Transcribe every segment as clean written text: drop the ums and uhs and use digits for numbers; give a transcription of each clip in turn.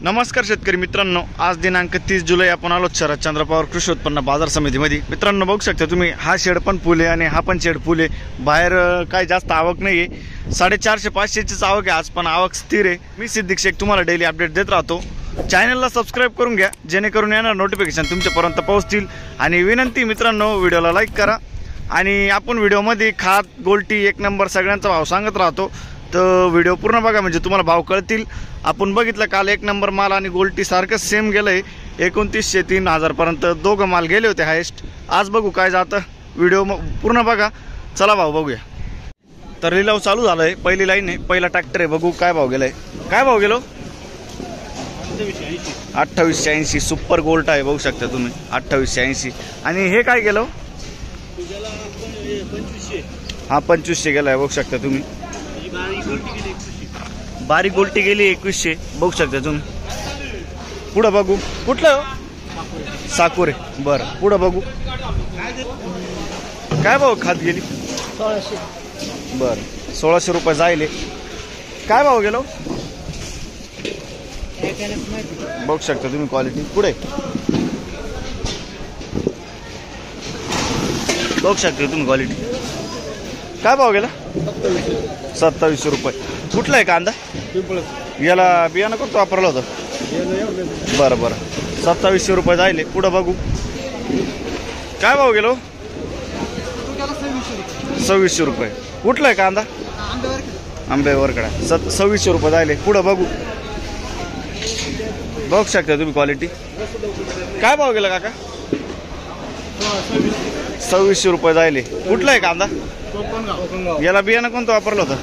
नमस्कार शेतकरी मित्रांनो, आज दिनांक 30 जुलै आपण आलो शहरात चंद्रपावर कृषी उत्पन्न बाजार समितीमध्ये। मित्रांनो बघू शकता तुम्ही, हा शेड पण फुले आणि हा पण शेड फुले। बाहेर काय जास्त आवक नाही आहे, 450-500 चीच आवक आहे आज, पण आवक स्थिर आहे। मी सिद्दीक शेख तुम्हाला डेली अपडेट देत राहतो। चॅनलला सबस्क्राइब करून घ्या, जेणेकरून येणार नोटिफिकेशन तुमच्यापर्यंत पोहोचतील। आणि विनंती मित्रांनो, व्हिडिओला लाईक करा। आणि आपण व्हिडिओमध्ये खात गोल्टी एक नंबर सगळ्यांचा भाव सांगत राहतो, तर व्हिडिओ पूर्ण बघा म्हणजे तुम्हाला भाव कळतील। आपण बघितलं काल एक नंबर माल आणि गोल्टी सारखं सेम गेलंय, 2900-3000 पर्यंत दोघं माल गेले होते हायेस्ट। आज बघू काय जातं, व्हिडिओ पूर्ण बघा। चला भाव बघूया। तर लिलाव चालू झालाय, पहिली लाईन आहे, पहिला ट्रॅक्टर आहे, बघू काय भाव गेलाय। काय भाव गेलो? 2880 सुपर गोल्ट आहे, बघू शकता तुम्ही 2880। आणि हे काय गेलो? हा 2500 गेलाय, बघू शकता तुम्ही। बारीक गोल्टी गेली 2100, बघू शकता तुम्ही। पुढं बघू, कुठलं? साकोरे, बरं पुढं बघू काय भाव खात गेली? 1600, बरं 1600 रुपये जायले। काय भाव गेलो? बघू शकता तुम्ही क्वालिटी। पुढे बघू शकता तुम्ही क्वालिटी। काय भाव गेला? 2700 रुपये। कुठला आहे कांदा? याला बियाणं कोणतं वापरलं होतं? बरं बरं 2700 रुपये जायले। पुढं बघू काय भाव गेलो? 2600 रुपये। कुठला आहे कांदा? आंबेवरकडा 2600 रुपये जायले। पुढं बघू, बघू शकता तुम्ही क्वालिटी। काय भाव गेला काका? 2600 रुपये जायले। कुठला आहे कांदा? याला बियाणं कोणतं वापरलं होतं?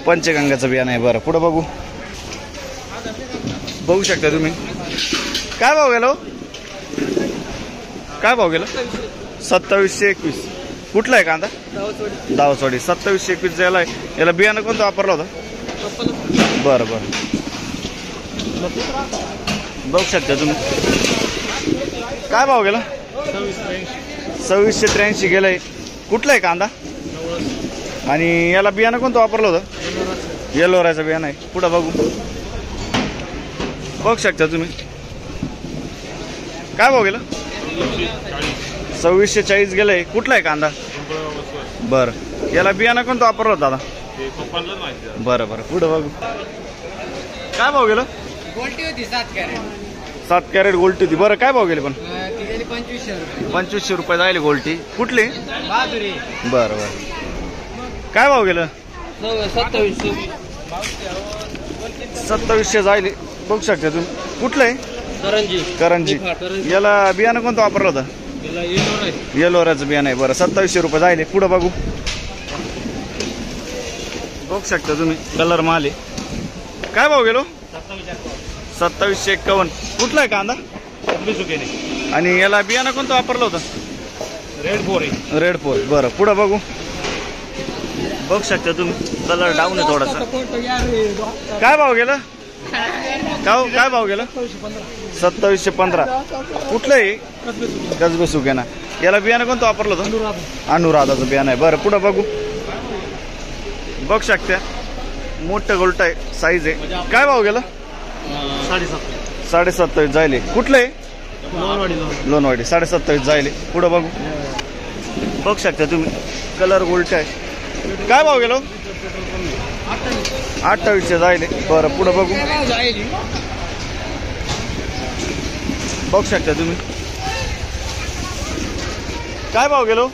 पंचगंगाचं बियाणं आहे, बरं पुढं बघू, बघू शकता तुम्ही। काय भाव गेलो? काय भाव गेला? 2721। कुठला आहे कांदा? दावचवाडी 2721 याला आहे। याला बियाणं कोणतं वापरलं होतं? बरं बरं बघू शकता तुम्ही। काय भाव गेला? 2683 गेलाय। कुठला आहे कांदा? आणि याला बियाणं कोणतं वापरलं होतं? येलोराचं बियाणं आहे। पुढं बघू, बघू शकता तुम्ही। काय भाव गेला? 2640 गेलंय। कुठला आहे कांदा? बरं याला बियाणं कोणतं वापरलं होतं दादा? बरं बरं पुढं बघू। काय भाव गेलं? गोल्टी होती 7 कॅरेट गोल्टी होती, बरं काय भाव गेले? पण 2500 रुपये जायले गोल्टी। कुठली? बहादुरी। बरं बरं काय भाव गेलं? 2700 जायले, बघू शकता तुम्ही। कुठलं आहे? करंजी। याला बियाणं कोणतं वापरलं होतं? येलोराचं बियाणं आहे, बरं 2700 रुपये जायले। पुढं बघू, बघू शकता तुम्ही कलर माल आहे। काय भाव गेलो? 2751। कुठला आहे कांदा? आणि याला बियाणं कोणतं वापरलं होतं? रेड फोर, बरं पुढं बघू, बघू शकता तुम्ही कलर डाऊन आहे थोडासा। काय भाव गेला? काय भाव गेला? 2715। कुठलं आहे? कसबे सुकेना। याला बियाणं कोणतं वापरलं होतं? अनुराधाचं बियाणं आहे, बरं पुढं बघू, बघू शकता मोठं गोल्ट आहे, साईज आहे। काय भाव गेला? 27.5 जायले। कुठलं आहे? लोणवाडी 27.5 जायले। पुढं बघू, बघू शकता तुम्ही कलर गोल्ट आहे। काय भाव गेलो? 2800 जायले, बरं पुढं बघू, बघू शकता तुम्ही। काय भाव गेलो?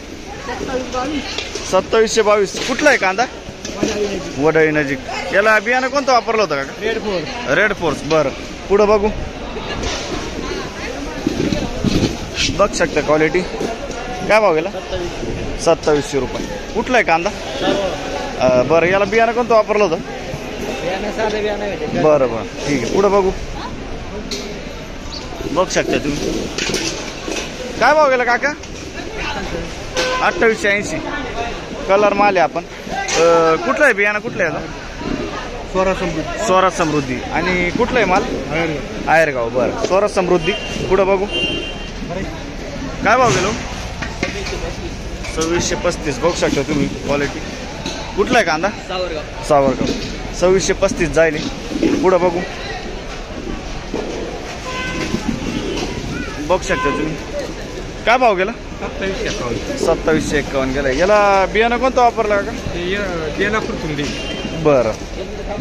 2722। कुठला आहे कांदा? वडळी नजीक। याला बियाणं कोणतं वापरलं होतं का? रेड फोर्स, बरं पुढं बघू, बघू शकता क्वालिटी। काय भाव गेला? 2700 रुपये। कुठला आहे कांदा? बरं याला बियाणं कोणतं वापरलं होतं? बरं बरं ठीक आहे, पुढं बघू, बघू शकता तुम्ही। काय भाव गेला काका? 2880 कलर माल आहे आपण। कुठलं आहे बियाणं? कुठलं आहे आता? स्वराज समृद्धी। आणि कुठलं आहे माल? आयरगाव, बरं स्वराज समृद्धी। पुढं बघू, काय भाव गेलो? 2635, बघू शकता तुम्ही क्वालिटी। कुठला आहे कांदा? सावरगाव 2635 जायले। पुढं बघू, बघू शकता तुम्ही. काय भाव गेला? 2751 गेला. याला बियाणं कोणतं वापरलं का? बरं,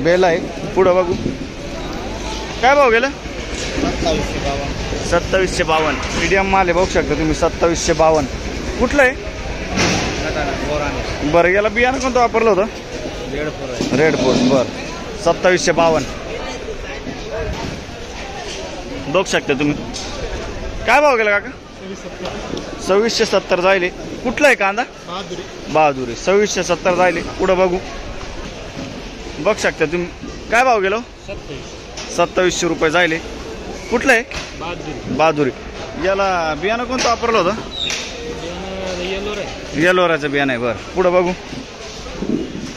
बेला आहे. पुढं बघू. काय भाव गेला? 2752. मीडियम माल आहे, बघू शकता तुम्ही. 2752. कुठलं आहे? बरं, याला बियाणं कोणतं वापरलं होतं? Red force. बरं, 2752 बघू शकता तुम्ही. काय भाव गेला काका? 2670 जायले. कुठला आहे कांदा? बहादुरी. 2670 जायले. पुढं बघू. बघू शकता तुम्ही. काय भाव गेलो? 2700 रुपये जायले. कुठलं आहे? बहादुरी. याला बियाणं कोणतं वापरलं होतं? येलोराचं बियाणं आहे. बरं, पुढं बघू.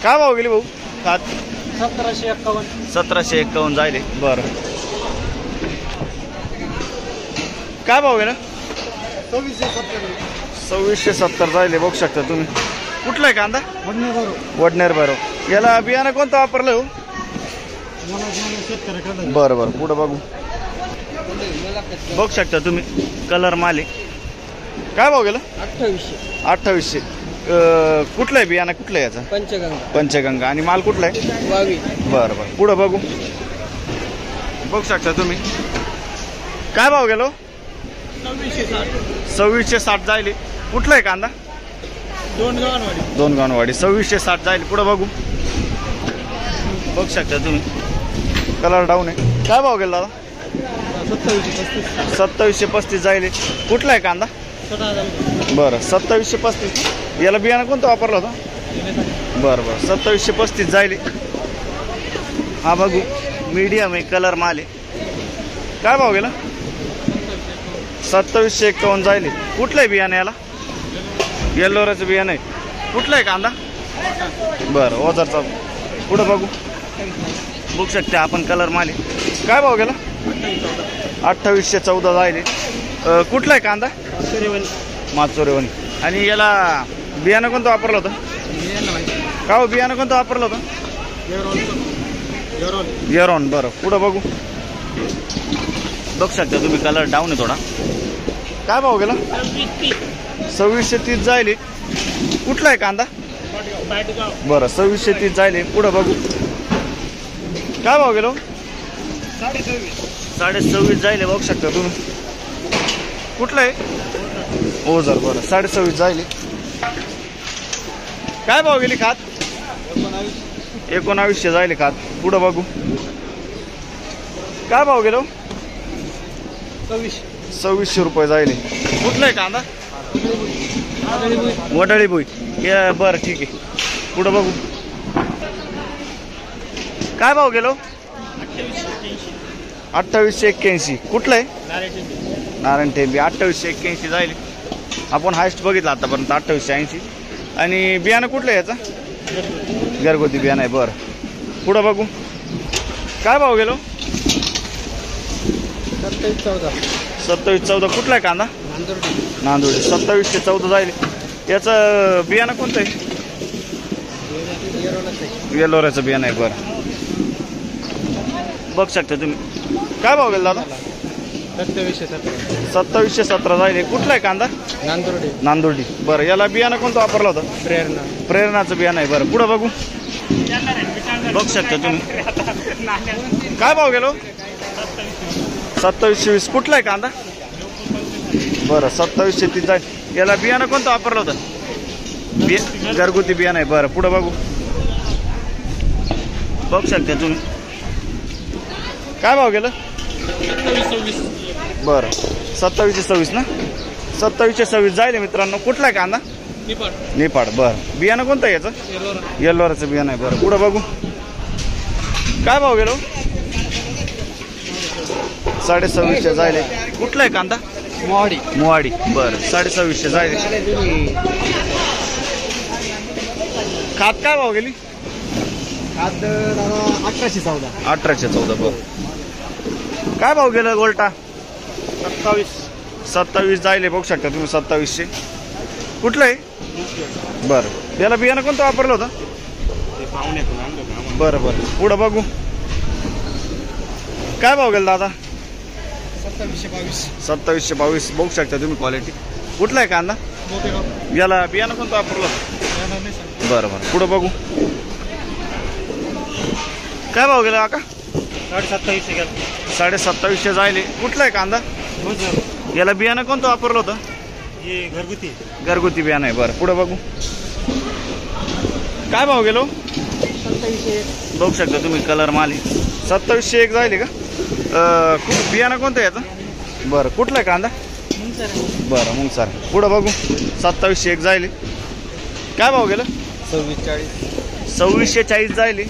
काय भाव गेले भाऊ? 1751 जायले. बरं, काय भाव गेला? 2670 जायले. बघू शकता तुम्ही. कुठला आहे कांदा? वडनेर बरो. याला बियाणं कोणतं वापरलं हो? बरं बरं, पुढं बघू. बघू शकता तुम्ही. कलर माले. काय भाव गेला? 2800. कुठलं आहे बियाणं? कुठलं आहे याचं? पंचगंगा. आणि माल कुठला आहे? बरं बरं, पुढं बघू. बघू शकता तुम्ही. काय भाव गेलो? 2660 जायले. कुठला आहे कांदा? दोन गावनवाडी. 2660 जायले. पुढं बघू. बघू शकता तुम्ही. कलर डाऊन आहे. काय भाव गेला दादा? 2735 जायले. कुठला आहे कांदा? बरं, 2735. याला बियाणं कोणतं वापरलं होतं? बरं बरं, 2735 जायले. हा बघू. मीडियम आहे, कलर माल आहे. काय भाव गेला? 2751 जायले. कुठलं आहे बियाणं याला? येल्लोराचं बियाणं आहे. कुठलं आहे कांदा? बरं, ओझरचा. पुढं बघू. बघू शकते आपण. कलर माल आहे. काय भाव गेला? 2814 जायले. कुठला आहे कांदा? माचोरेवणी. आणि याला बियाणं कोणतं वापरलं होतं? का हो, बियाणं कोणतं वापरलं होतं? येरॉन. बरं, पुढं बघू. बघू शकता तुम्ही. कलर डाऊन आहे थोडा. काय भाव गेला? 2630 जायले. कुठला आहे कांदा? बरं, 2630 जायले. पुढं बघू. काय भाव गेलो? 26.5 जायले. बघू शकता तुम्ही. कुठलं आहे? ओझर. बरं, 26.5 जायले. काय भाव गेली खात? 1900 जायले खात. पुढं बघू. काय भाव गेलो? 2600 रुपये जायले. कुठलं आहे कांदा? वडाळी भुई. बरं, ठीक आहे. पुढं बघू. काय भाव गेलो? 2881. कुठलं आहे? नारायण टेंबी. 2881 जायले. आपण हायस्ट बघितलं आतापर्यंत 2880. आणि बियाणं कुठलं आहे याचा? घरगुती बियाणं आहे. बरं, पुढं बघू. काय भाव गेलो? 2714. कुठला आहे कांदा? नांदुर्डी. 2714 जायले. याचं बियाणं कोणतं आहे? येल्लोराचं बियाणं आहे. बरं, बघू शकता तुम्ही. काय भाव गेला दादा? 2717 जायले. कुठला आहे कांदा? नांदुर्डी. बरं, याला बियाणं कोणतं वापरलं होतं? प्रेरणाचं बियाणं आहे. बरं, पुढं बघू. बघू शकता तुम्ही. काय भाव गेलो? 2720. कुठला आहे कांदा? बरं, 2730 जाईल. याला बियाणं कोणतं वापरलं होतं? घरगुती बियाणं आहे. बरं, पुढं बघू. बघू शकता तुम्ही. काय भाव गेलं? बरं, 2726 ना? 2726 जाईल मित्रांनो. कुठला आहे कांदा? निपाड. बरं, बियाणं कोणतं आहे याचं? येल्लोराचं बियाणं आहे. बरं, पुढं बघू. काय भाव गेलो? 2650 जायले. कुठला आहे कांदा? मोहाडी. बरं, 2650 जायले. खात काय भाव गेली? 1814. बरं, काय भाव गेलं गोल्टा? 27 जायले. बघू शकता तुम्ही. 2700. कुठलं आहे? बरं, याला बियाणं कोणतं वापरलं होतं? बरं बरं, पुढं बघू. काय भाव गेला दादा? 2722 बघू शकता तुम्ही क्वालिटी. कुठला आहे कांदा? याला बियाणं कोणतं वापरलं? बरं बरं, पुढं बघू. काय भाव गेला काका? 2750 जायले. कुठला आहे कांदा? याला बियाणं कोणतं वापरलं होतं? घरगुती बियाणं आहे. बरं, पुढं बघू. काय भाव गेलो? 2701. बघू शकता तुम्ही कलर माली 2701 जायले का? बियाणं कोणतं आहे याचं? बरं, कुठला आहे कांदा? बरं, मग सर पुढं बघू. 2701 जायले. काय भाव गेलं? 2640 जायले.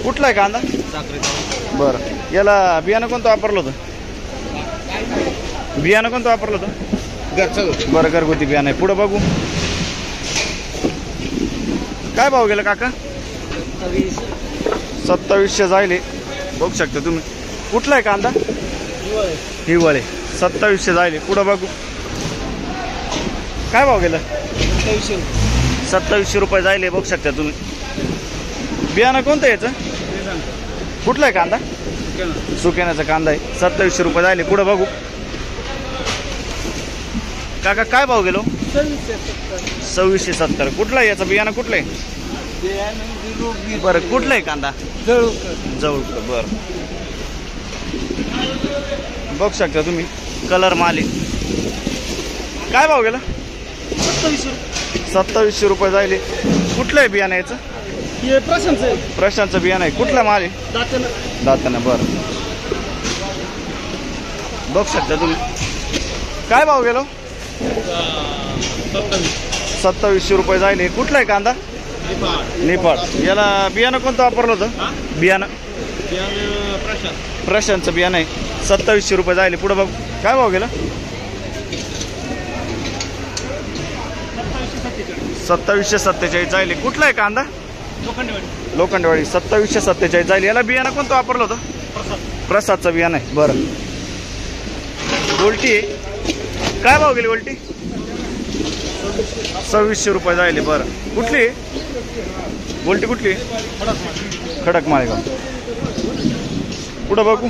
कुठला आहे कांदा? बरं, याला बियाणं कोणतं वापरलं होतं? बियाणं कोणतं वापरलं होतं? बरं, घरगुती बियाणं आहे. पुढं बघू. काय भाव गेलं काका? 2700 जायले. बघू शकता तुम्ही. कुठला आहे कांदा? हिवाळे. 2700 जायले. पुढं बघू. काय भाव गेलं? 2700 रुपये जायले. बघू शकता तुम्ही. बियाणं कोणतं आहे याचं? कुठला आहे कांदा? सुकेण्याचा कांदा आहे. 2700 रुपये जायले. पुढं बघू. काका काय भाव गेलो? 2670. कुठला आहे याचं बियाणं? कुठलं आहे? बरं, कुठला आहे कांदा? जवळ. बरं, बघू शकता तुम्ही कलर माली. काय भाव गेला? 2700 रुपये जायले. कुठलं आहे बियाणं याचं? प्रशांतचं बियाणं आहे. कुठला माल आहे? दाताना. बरं, बघू शकता तुम्ही. काय भाव गेलो? 2700 रुपये जायले. कुठला आहे कांदा? नेपाळ. याला बियाणं कोणतं वापरलं होतं? बियाणं प्रशांतचं बियाणं आहे. 2700 रुपये जायले. पुढं बघ. काय भाव गेला? 2747 जायले. कुठला आहे कांदा? लोखंडवाडी. 2747 जायले. याला बियाणं कोणतं वापरलं होतं? प्रसादचं बियाणं आहे. बरं, गोल्टी आहे. काय भाव गेली गोल्टी? 2600 रुपये जायले. बरं, कुठली आहे गोल्टी? कुठली? खडक माळेगाव. पुढं बघू.